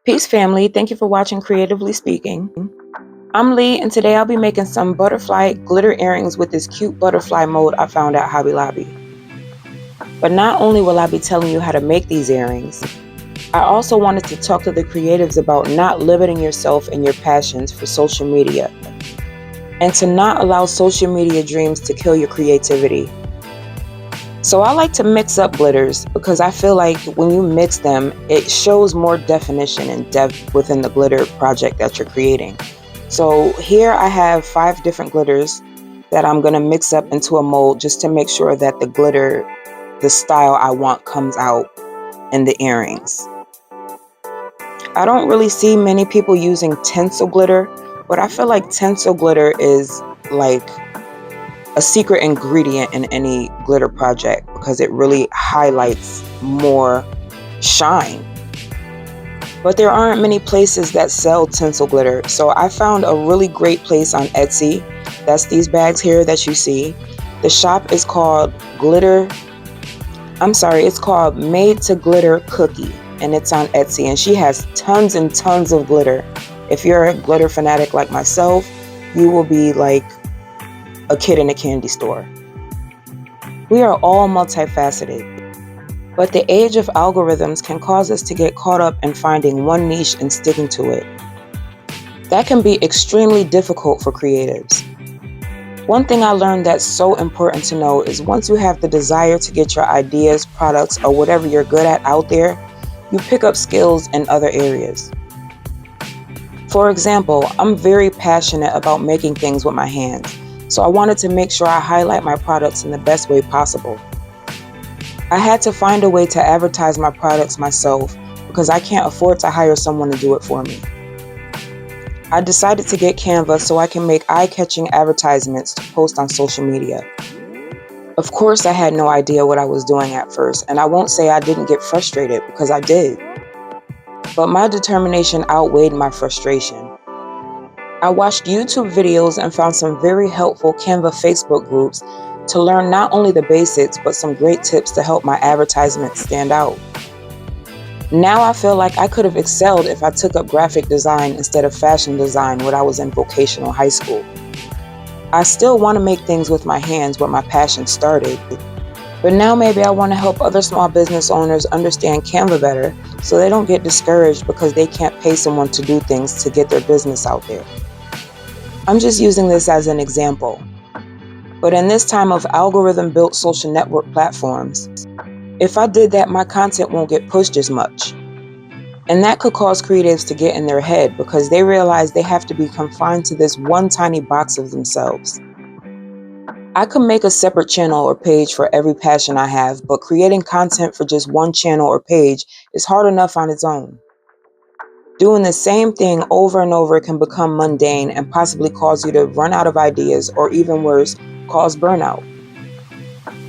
Peace family, thank you for watching Creatively Speaking. I'm Lee and today I'll be making some butterfly glitter earrings with this cute butterfly mold I found at Hobby Lobby. But not only will I be telling you how to make these earrings, I also wanted to talk to the creatives about not limiting yourself and your passions for social media and to not allow social media dreams to kill your creativity. So I like to mix up glitters because I feel like when you mix them, it shows more definition and depth within the glitter project that you're creating. So here I have 5 different glitters that I'm going to mix up into a mold just to make sure that the glitter, the style I want, comes out in the earrings. I don't really see many people using tinsel glitter, but I feel like tinsel glitter is like a secret ingredient in any glitter project because it really highlights more shine. But there aren't many places that sell tinsel glitter, so I found a really great place on Etsy. That's these bags here that you see. The shop is called it's called Made to Glitter Cookie, and it's on Etsy, and she has tons and tons of glitter. If you're a glitter fanatic like myself, you will be like a kid in a candy store. We are all multifaceted, but the age of algorithms can cause us to get caught up in finding one niche and sticking to it. That can be extremely difficult for creatives. One thing I learned that's so important to know is once you have the desire to get your ideas, products, or whatever you're good at out there, you pick up skills in other areas. For example, I'm very passionate about making things with my hands. So I wanted to make sure I highlight my products in the best way possible. I had to find a way to advertise my products myself because I can't afford to hire someone to do it for me. I decided to get Canva so I can make eye-catching advertisements to post on social media. Of course, I had no idea what I was doing at first, and I won't say I didn't get frustrated because I did. But my determination outweighed my frustration. I watched YouTube videos and found some very helpful Canva Facebook groups to learn not only the basics, but some great tips to help my advertisements stand out. Now I feel like I could have excelled if I took up graphic design instead of fashion design when I was in vocational high school. I still want to make things with my hands where my passion started, but now maybe I want to help other small business owners understand Canva better so they don't get discouraged because they can't pay someone to do things to get their business out there. I'm just using this as an example. But in this time of algorithm-built social network platforms, if I did that, my content won't get pushed as much. And that could cause creatives to get in their head because they realize they have to be confined to this one tiny box of themselves. I could make a separate channel or page for every passion I have, but creating content for just one channel or page is hard enough on its own. Doing the same thing over and over can become mundane and possibly cause you to run out of ideas or even worse, cause burnout.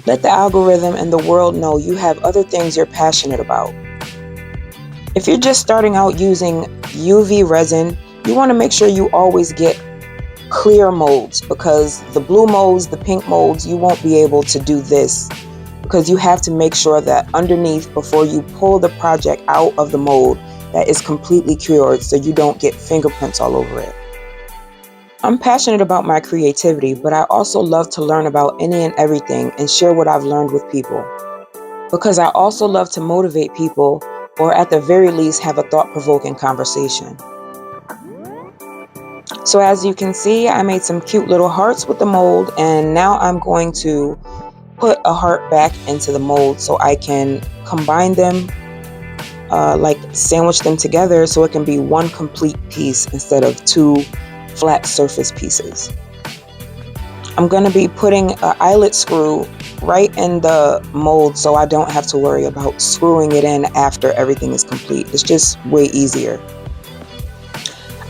Let the algorithm and the world know you have other things you're passionate about. If you're just starting out using UV resin, you want to make sure you always get clear molds because the blue molds, the pink molds, you won't be able to do this because you have to make sure that underneath, before you pull the project out of the mold, that is completely cured so you don't get fingerprints all over it. I'm passionate about my creativity, but I also love to learn about any and everything and share what I've learned with people. Because I also love to motivate people, or at the very least have a thought-provoking conversation. So as you can see, I made some cute little hearts with the mold, and now I'm going to put a heart back into the mold so I can combine them, like sandwich them together so it can be one complete piece instead of 2 flat surface pieces. I'm going to be putting an eyelet screw right in the mold so I don't have to worry about screwing it in after everything is complete. It's just way easier.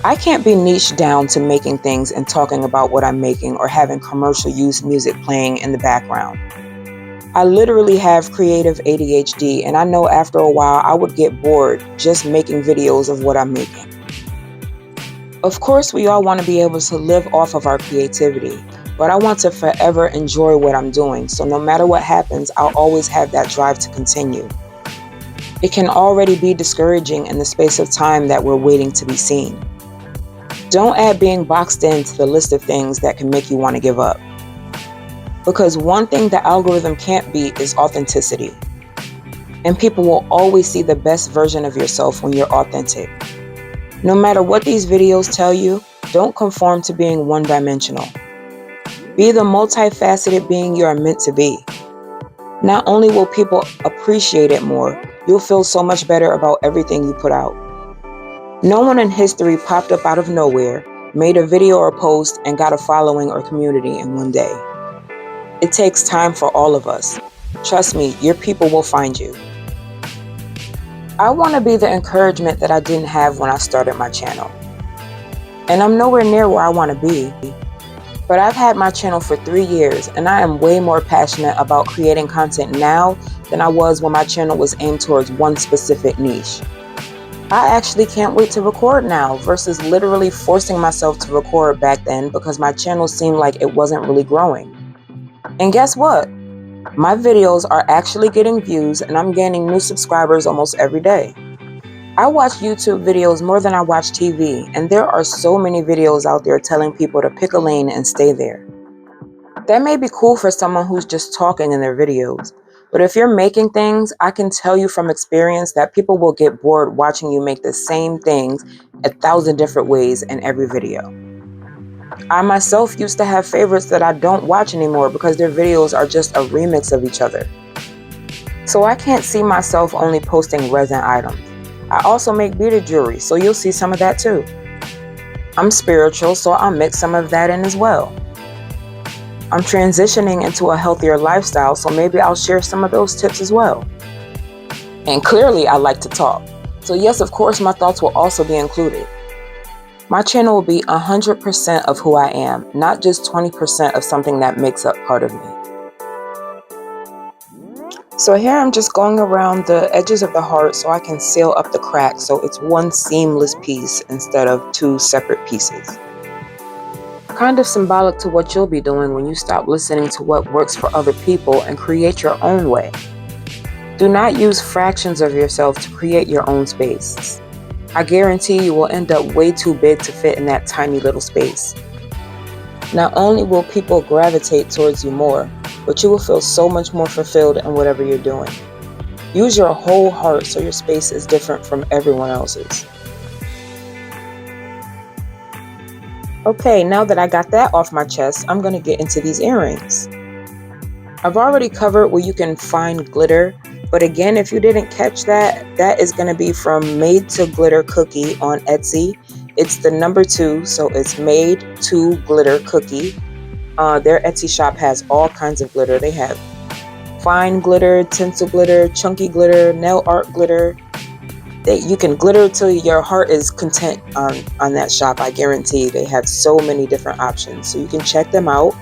I can't be niched down to making things and talking about what I'm making or having commercial use music playing in the background. I literally have creative ADHD, and I know after a while I would get bored just making videos of what I'm making. Of course, we all want to be able to live off of our creativity, but I want to forever enjoy what I'm doing, so no matter what happens, I'll always have that drive to continue. It can already be discouraging in the space of time that we're waiting to be seen. Don't add being boxed into the list of things that can make you want to give up. Because one thing the algorithm can't beat is authenticity. And people will always see the best version of yourself when you're authentic. No matter what these videos tell you, don't conform to being one-dimensional. Be the multifaceted being you are meant to be. Not only will people appreciate it more, you'll feel so much better about everything you put out. No one in history popped up out of nowhere, made a video or post, and got a following or community in one day. It takes time for all of us. Trust me, your people will find you. I want to be the encouragement that I didn't have when I started my channel. And I'm nowhere near where I want to be. But I've had my channel for 3 years, and I am way more passionate about creating content now than I was when my channel was aimed towards one specific niche. I actually can't wait to record now versus literally forcing myself to record back then because my channel seemed like it wasn't really growing. And guess what? My videos are actually getting views and I'm gaining new subscribers almost every day. I watch YouTube videos more than I watch TV, and there are so many videos out there telling people to pick a lane and stay there. That may be cool for someone who's just talking in their videos, but if you're making things, I can tell you from experience that people will get bored watching you make the same things 1,000 different ways in every video. I myself used to have favorites that I don't watch anymore because their videos are just a remix of each other. So I can't see myself only posting resin items. I also make beaded jewelry, so you'll see some of that too. I'm spiritual, so I'll mix some of that in as well. I'm transitioning into a healthier lifestyle, so maybe I'll share some of those tips as well. And clearly I like to talk. So yes, of course, my thoughts will also be included. My channel will be 100% of who I am, not just 20% of something that makes up part of me. So here I'm just going around the edges of the heart so I can seal up the cracks so it's one seamless piece instead of two separate pieces. Kind of symbolic to what you'll be doing when you stop listening to what works for other people and create your own way. Do not use fractions of yourself to create your own space. I guarantee you will end up way too big to fit in that tiny little space. Not only will people gravitate towards you more, but you will feel so much more fulfilled in whatever you're doing. Use your whole heart so your space is different from everyone else's. Okay, now that I got that off my chest, I'm going to get into these earrings. I've already covered where you can find glitter, but again, if you didn't catch that, that is going to be from Made to Glitter Cookie on Etsy. It's the number 2, so it's Made to Glitter Cookie. Their Etsy shop has all kinds of glitter. They have fine glitter, tinsel glitter, chunky glitter, nail art glitter. You can glitter till your heart is content on that shop. I guarantee they have so many different options, so you can check them out.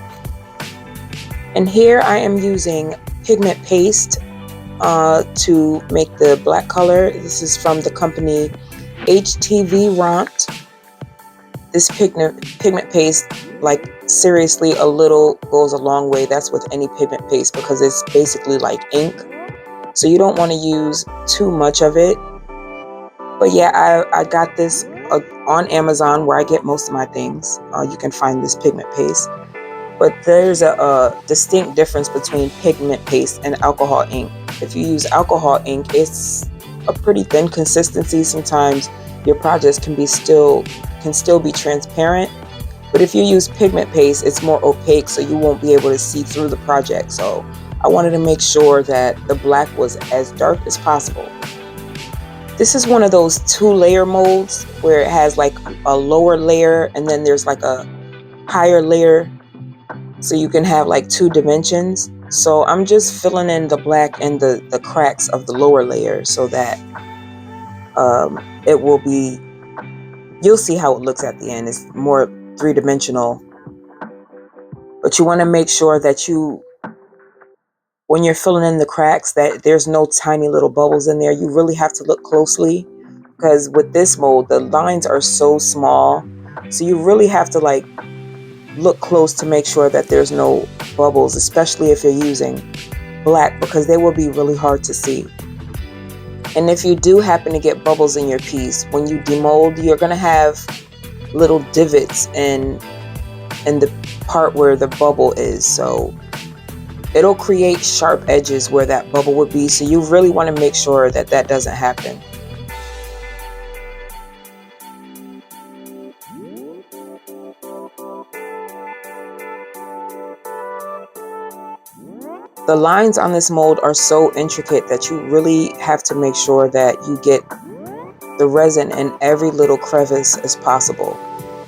And here I am using pigment paste to make the black color. This is from the company HTV Ront. This pigment paste, like seriously, a little goes a long way. That's with any pigment paste because it's basically like ink. So you don't want to use too much of it. But yeah, I got this on Amazon where I get most of my things. You can find this pigment paste. But there's a distinct difference between pigment paste and alcohol ink. If you use alcohol ink, it's a pretty thin consistency. Sometimes your projects can still be transparent. But if you use pigment paste, it's more opaque, so you won't be able to see through the project. So I wanted to make sure that the black was as dark as possible. This is one of those 2-layer molds where it has like a lower layer and then there's like a higher layer. So you can have like 2 dimensions. So I'm just filling in the black and the cracks of the lower layer so that it will be, you'll see how it looks at the end. It's more 3-dimensional. But you want to make sure that when you're filling in the cracks, that there's no tiny little bubbles in there. You really have to look closely because with this mold, the lines are so small. So you really have to like look close to make sure that there's no bubbles, especially if you're using black, because they will be really hard to see. And if you do happen to get bubbles in your piece, when you demold, you're going to have little divots in the part where the bubble is. So it'll create sharp edges where that bubble would be. So you really want to make sure that that doesn't happen. The lines on this mold are so intricate that you really have to make sure that you get the resin in every little crevice as possible.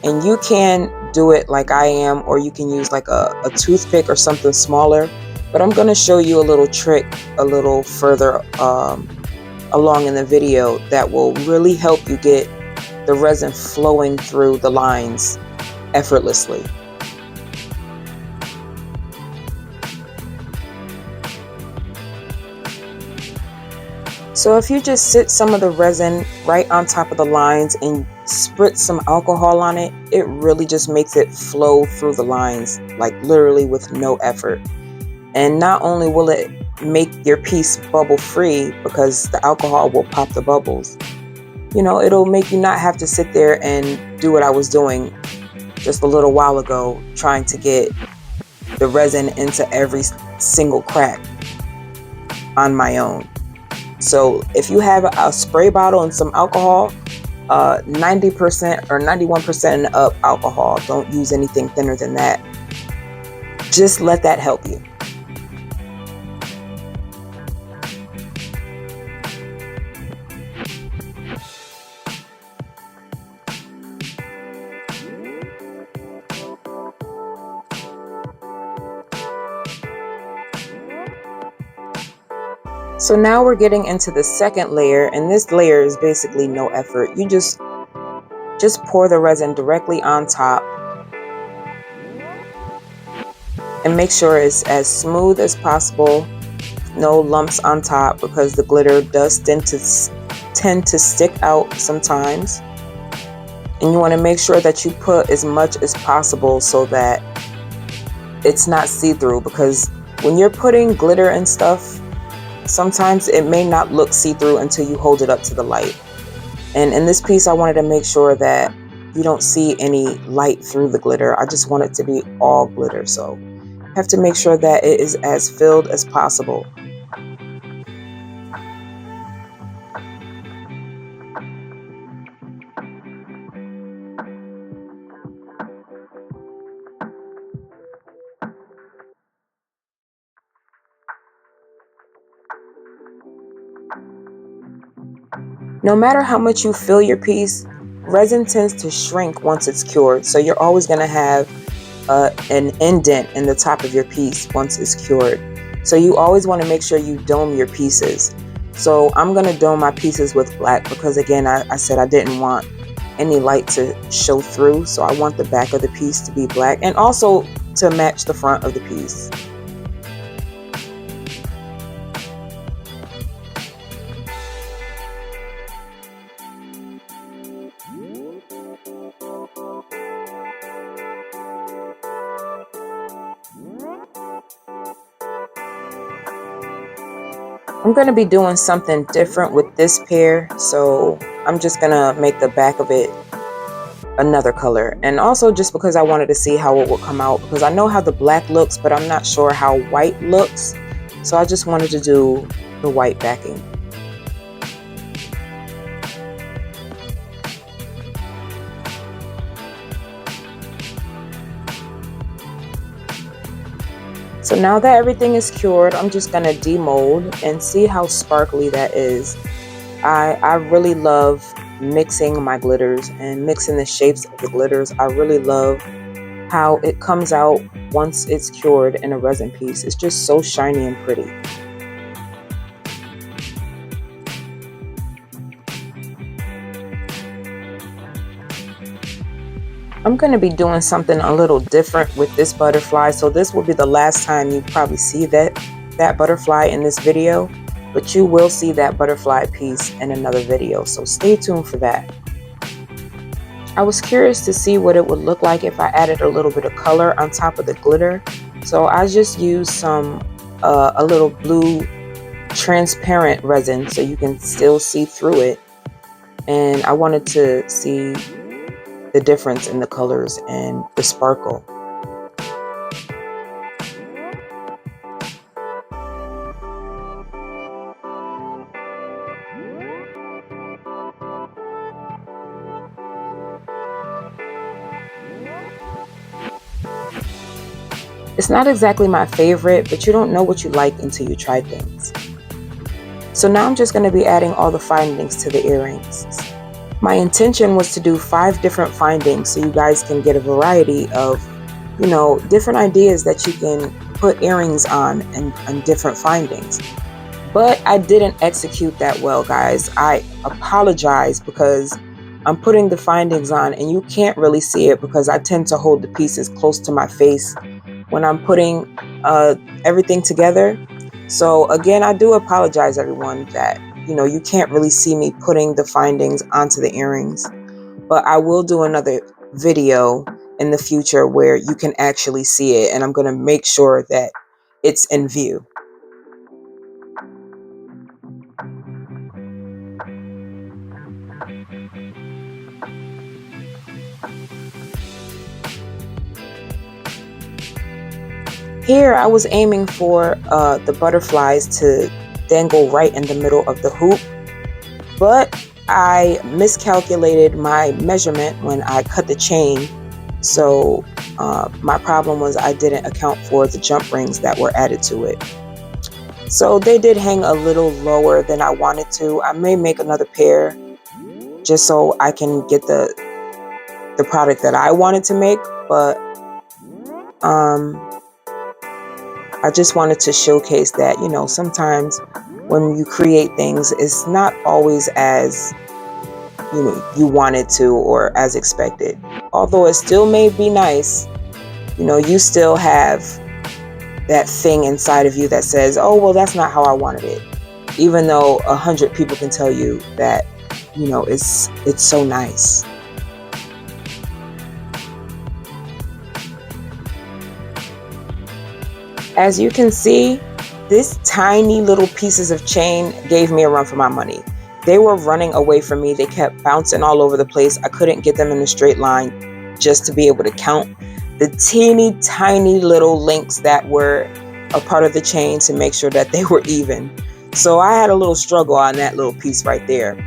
And you can do it like I am, or you can use like a toothpick or something smaller. But I'm going to show you a little trick a little further along in the video that will really help you get the resin flowing through the lines effortlessly. So if you just sit some of the resin right on top of the lines and spritz some alcohol on it, it really just makes it flow through the lines, like literally with no effort. And not only will it make your piece bubble free because the alcohol will pop the bubbles, you know, it'll make you not have to sit there and do what I was doing just a little while ago, trying to get the resin into every single crack on my own. So if you have a spray bottle and some alcohol, 90% or 91% and up alcohol, don't use anything thinner than that. Just let that help you. So now we're getting into the second layer, and this layer is basically no effort. You just pour the resin directly on top and make sure it's as smooth as possible. No lumps on top because the glitter does tend to stick out sometimes. And you want to make sure that you put as much as possible so that it's not see-through, because when you're putting glitter and stuff, sometimes it may not look see-through until you hold it up to the light. And in this piece, I wanted to make sure that you don't see any light through the glitter. I just want it to be all glitter. So you have to make sure that it is as filled as possible. No matter how much you fill your piece, resin tends to shrink once it's cured. So you're always going to have an indent in the top of your piece once it's cured. So you always want to make sure you dome your pieces. So I'm going to dome my pieces with black because, again, I said I didn't want any light to show through. So I want the back of the piece to be black and also to match the front of the piece. I'm going to be doing something different with this pair, so I'm just going to make the back of it another color. And also just because I wanted to see how it would come out, because I know how the black looks, but I'm not sure how white looks. So I just wanted to do the white backing. So now that everything is cured, I'm just going to demold and see how sparkly that is. I really love mixing my glitters and mixing the shapes of the glitters. I really love how it comes out once it's cured in a resin piece. It's just so shiny and pretty. I'm going to be doing something a little different with this butterfly. So this will be the last time you probably see that butterfly in this video, but you will see that butterfly piece in another video. So stay tuned for that. I was curious to see what it would look like if I added a little bit of color on top of the glitter. So I just used a little blue transparent resin so you can still see through it. And I wanted to see the difference in the colors and the sparkle. It's not exactly my favorite, but you don't know what you like until you try things. So now I'm just going to be adding all the findings to the earrings. My intention was to do 5 different findings so you guys can get a variety of, different ideas that you can put earrings on and different findings. But I didn't execute that well, guys. I apologize because I'm putting the findings on and you can't really see it because I tend to hold the pieces close to my face when I'm putting everything together. So again, I do apologize, everyone, that you can't really see me putting the findings onto the earrings, but I will do another video in the future where you can actually see it, and I'm going to make sure that it's in view. Here I was aiming for the butterflies to dangle right in the middle of the hoop, but I miscalculated my measurement when I cut the chain. So my problem was I didn't account for the jump rings that were added to it. So they did hang a little lower than I wanted to. I may make another pair just so I can get the product that I wanted to make, but I just wanted to showcase that, sometimes when you create things, it's not always as, you wanted to or as expected. Although it still may be nice, you still have that thing inside of you that says, oh, well, that's not how I wanted it. Even though 100 people can tell you that, it's so nice. As you can see, this tiny little pieces of chain gave me a run for my money. They were running away from me. They kept bouncing all over the place. I couldn't get them in a straight line just to be able to count the teeny tiny little links that were a part of the chain to make sure that they were even. So I had a little struggle on that little piece right there.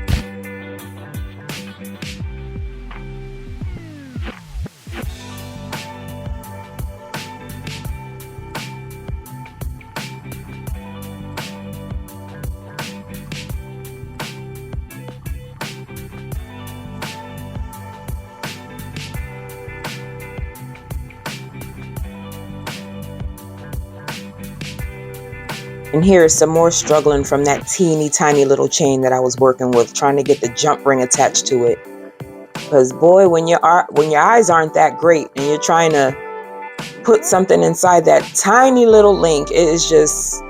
And here is some more struggling from that teeny tiny little chain that I was working with, trying to get the jump ring attached to it. Because boy, when your eyes aren't that great and you're trying to put something inside that tiny little link, it is just,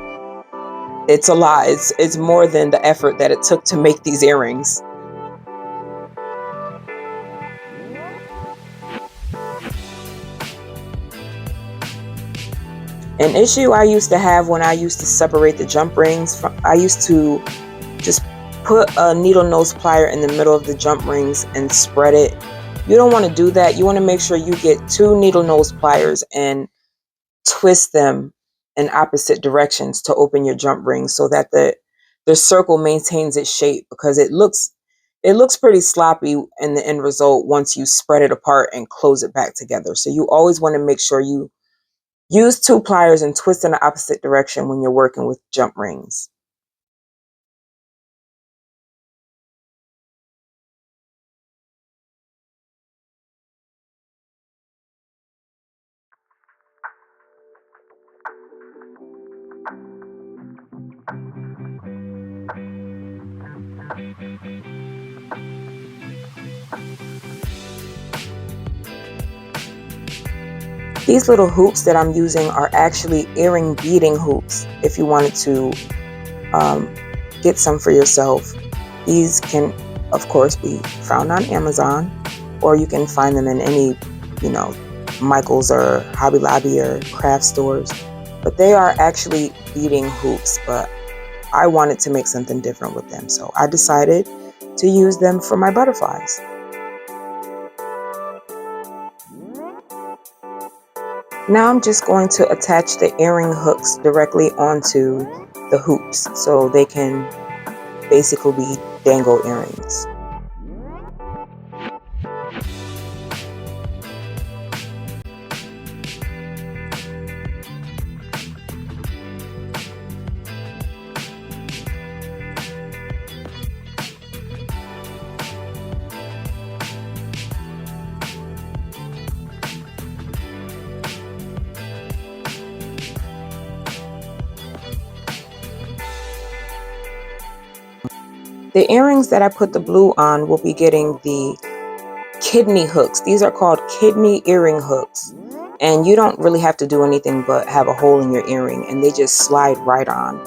it's a lot. It's more than the effort that it took to make these earrings. An issue I used to have when I used to separate the jump rings, I used to just put a needle nose plier in the middle of the jump rings and spread it. You don't want to do that. You want to make sure you get 2 needle nose pliers and twist them in opposite directions to open your jump rings so that the circle maintains its shape, because it looks pretty sloppy in the end result once you spread it apart and close it back together. So you always want to make sure you use 2 pliers and twist in the opposite direction when you're working with jump rings. These little hoops that I'm using are actually earring beading hoops. If you wanted to get some for yourself, these can, of course, be found on Amazon, or you can find them in any, Michael's or Hobby Lobby or craft stores. But they are actually beading hoops. But I wanted to make something different with them. So I decided to use them for my butterflies. Now I'm just going to attach the earring hooks directly onto the hoops so they can basically be dangle earrings. The earrings that I put the blue on will be getting the kidney hooks. These are called kidney earring hooks. And you don't really have to do anything but have a hole in your earring, and they just slide right on.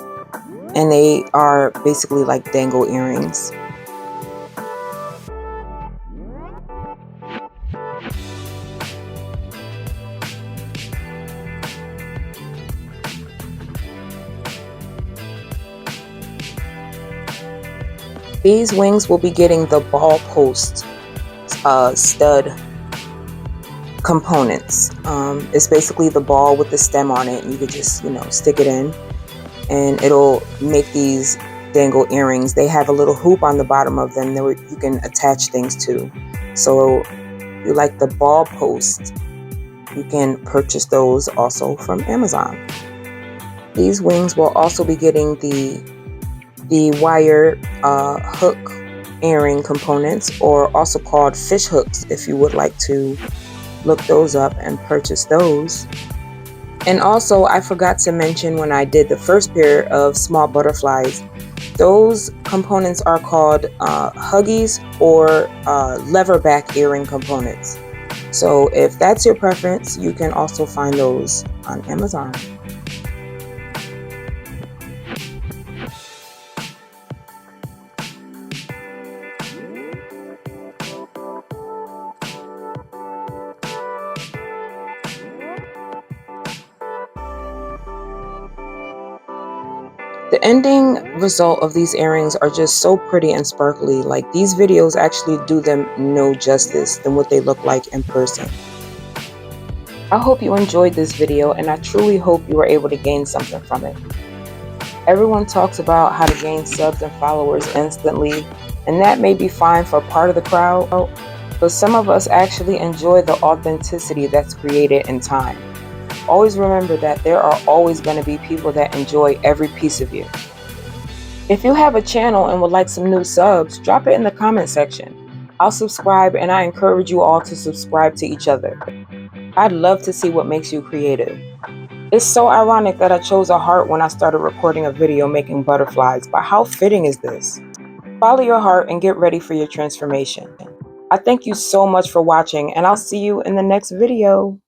And they are basically like dangle earrings. These wings will be getting the ball post stud components. It's basically the ball with the stem on it, and you could just, stick it in and it'll make these dangle earrings. They have a little hoop on the bottom of them that you can attach things to. So if you like the ball post, you can purchase those also from Amazon. These wings will also be getting the wire hook earring components, or also called fish hooks, if you would like to look those up and purchase those. And also, I forgot to mention when I did the first pair of small butterflies, those components are called huggies or leverback earring components. So if that's your preference, you can also find those on Amazon. The ending result of these earrings are just so pretty and sparkly. Like, these videos actually do them no justice than what they look like in person. I hope you enjoyed this video, and I truly hope you were able to gain something from it. Everyone talks about how to gain subs and followers instantly, and that may be fine for part of the crowd, but some of us actually enjoy the authenticity that's created in time. Always remember that there are always going to be people that enjoy every piece of you. If you have a channel and would like some new subs, drop it in the comment section. I'll subscribe, and I encourage you all to subscribe to each other. I'd love to see what makes you creative. It's so ironic that I chose a heart when I started recording a video making butterflies, but how fitting is this? Follow your heart and get ready for your transformation. I thank you so much for watching, and I'll see you in the next video.